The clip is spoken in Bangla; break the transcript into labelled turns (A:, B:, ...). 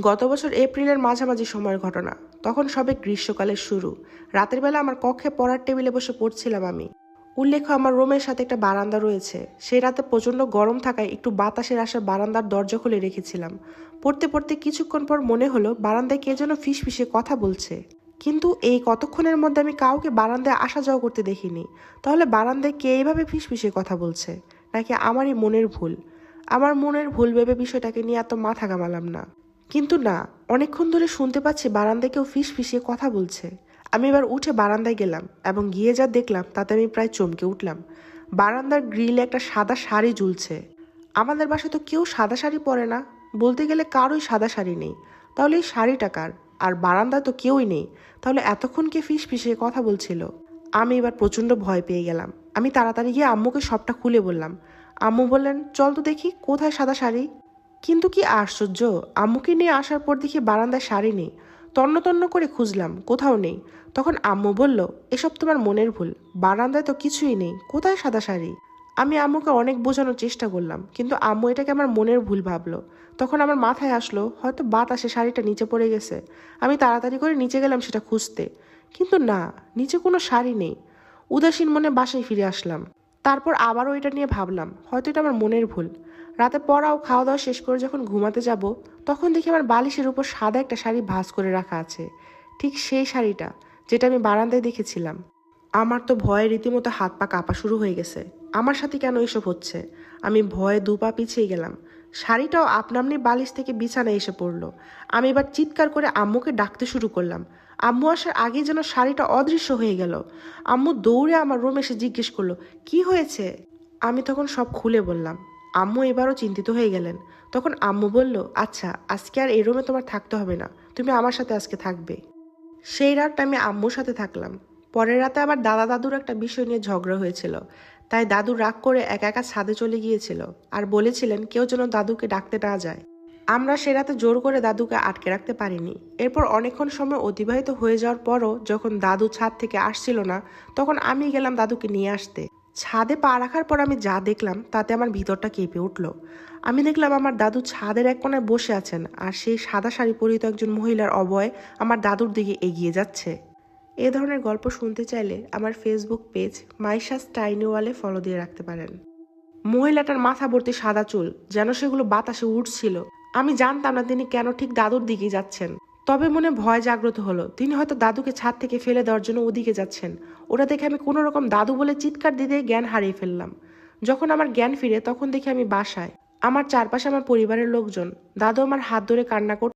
A: গত বছর এপ্রিলের মাঝামাঝি সময়ের ঘটনা। তখন সবে গ্রীষ্মকালের শুরু। রাতের বেলা আমার কক্ষে পড়ার টেবিলে বসে পড়ছিলাম আমি। উল্লেখ্য, আমার রুমের সাথে একটা বারান্দা রয়েছে। সেই রাতে প্রচণ্ড গরম থাকায় একটু বাতাসের আশায় বারান্দার দরজা খুলে রেখেছিলাম। পড়তে পড়তে কিছুক্ষণ পর মনে হলো বারান্দায় কে যেন ফিসফিসে কথা বলছে। কিন্তু এই কতক্ষণের মধ্যে আমি কাউকে বারান্দায় আসা যাওয়া করতে দেখিনি। তাহলে বারান্দায় কে এইভাবে ফিসফিসে কথা বলছে? নাকি আমারই মনের ভুল? আমার মনের ভুল ভেবে বিষয়টাকে নিয়ে এত মাথা ঘামালাম না। কিন্তু না, অনেকক্ষণ ধরে শুনতে পাচ্ছি বারান্দায় কেউ ফিসফিসিয়ে কথা বলছে। আমি এবার উঠে বারান্দায় গেলাম এবং গিয়ে যা দেখলাম তাতে আমি প্রায় চমকে উঠলাম। বারান্দার গ্রিলে একটা সাদা শাড়ি ঝুলছে। আমাদের বাসায় তো কেউ সাদা শাড়ি পরে না, বলতে গেলে কারোই সাদা শাড়ি নেই। তাহলে এই শাড়িটা কার? আর বারান্দায় তো কেউই নেই, তাহলে এতক্ষণ কে ফিসফিসিয়ে কথা বলছিল? আমি এবার প্রচণ্ড ভয় পেয়ে গেলাম। আমি তাড়াতাড়ি গিয়ে আম্মুকে সবটা খুলে বললাম। আম্মু বললেন, চল তো দেখি কোথায় সাদা শাড়ি। কিন্তু কি আশ্চর্য, আম্মুকে নিয়ে আসার পর দেখি বারান্দায় শাড়ি নেই। তন্ন তন্ন করে খুঁজলাম, কোথাও নেই। তখন আম্মু বলল, এসব তোমার মনের ভুল, বারান্দায় তো কিছুই নেই, কোথায় সাদা শাড়ি? আমি আম্মুকে অনেক বোঝানোর চেষ্টা করলাম, কিন্তু আম্মু এটাকে আমার মনের ভুল ভাবলো। তখন আমার মাথায় আসলো হয়তো বাতাসে শাড়িটা নিচে পড়ে গেছে। আমি তাড়াতাড়ি করে নিচে গেলাম সেটা খুঁজতে, কিন্তু না, নিচে কোনো শাড়ি নেই। উদাসীন মনে বাসায় ফিরে আসলাম। তারপর আবারও এটা নিয়ে ভাবলাম হয়তো এটা আমার মনের ভুল। রাতে পড়া ও খাওয়া দাওয়া শেষ করে যখন ঘুমাতে যাব, তখন দেখি আমার বালিশের উপর সাদা একটা শাড়ি ভাঁজ করে রাখা আছে। ঠিক সেই শাড়িটা যেটা আমি বারান্দায় দেখেছিলাম। আমার তো ভয়ে রীতিমতো হাত পা কাঁপা শুরু হয়ে গেছে। আমার সাথে কেন এসব হচ্ছে? আমি ভয়ে দুপা পিছিয়ে গেলাম। শাড়িটাও আপনামনি বালিশ থেকে বিছানায় এসে পড়লো। আমি এবার চিৎকার করে আম্মুকে ডাকতে শুরু করলাম। আম্মু আসার আগেই যেন শাড়িটা অদৃশ্য হয়ে গেল। আম্মু দৌড়ে আমার রুমে এসে জিজ্ঞেস করলো, কি হয়েছে? আমি তখন সব খুলে বললাম। আম্মু এবারও চিন্তিত হয়ে গেলেন। তখন আম্মু বলল, আচ্ছা, আজকে আর এই রুমে তোমার থাকতে হবে না, তুমি আমার সাথে আজকে থাকবে। সেই রাতটা আমি আম্মুর সাথে থাকলাম। পরের রাতে আবার দাদা দাদুর একটা বিষয় নিয়ে ঝগড়া হয়েছিল। তাই দাদু রাগ করে একা একা ছাদে চলে গিয়েছিল আর বলেছিলেন কেউ যেন দাদুকে ডাকতে না যায়। আমরা সে রাতে জোর করে দাদুকে আটকে রাখতে পারিনি। এরপর অনেকক্ষণ সময় অতিবাহিত হয়ে যাওয়ার পরও যখন দাদু ছাদ থেকে আসছিল না, তখন আমি গেলাম দাদুকে নিয়ে আসতে। ছাদে পা রাখার পর আমি যা দেখলাম তাতে আমার ভিতরটা কেঁপে উঠল। আমি দেখলাম আমার দাদু ছাদের এক কোণায় বসে আছেন আর সেই সাদা শাড়ি পরিহিত একজন মহিলার অবয় আমার দাদুর দিকে এগিয়ে যাচ্ছে। এ ধরনের গল্প শুনতে চাইলে আমার ফেসবুক পেজ মাইশাস টাইনি ওয়ালে ফলো দিয়ে রাখতে পারেন। মহিলাটার মাথা ভর্তি সাদা চুল, যেন সেগুলো বাতাসে উঠছিল। আমি জানতাম না তিনি কেন ঠিক দাদুর দিকে যাচ্ছেন। তবে মনে ভয় জাগ্রত হলো, তিনি হয়তো দাদুকে ছাদ থেকে ফেলে দেওয়ার জন্য ওদিকে যাচ্ছেন। ওটা দেখে আমি কোনো রকম দাদু বলে চিৎকার দিতে জ্ঞান হারিয়ে ফেললাম। যখন আমার জ্ঞান ফিরে তখন দেখি আমি বাসায়। আমার চারপাশে আমার পরিবারের লোকজন। দাদু আমার হাত ধরে কান্না করছে।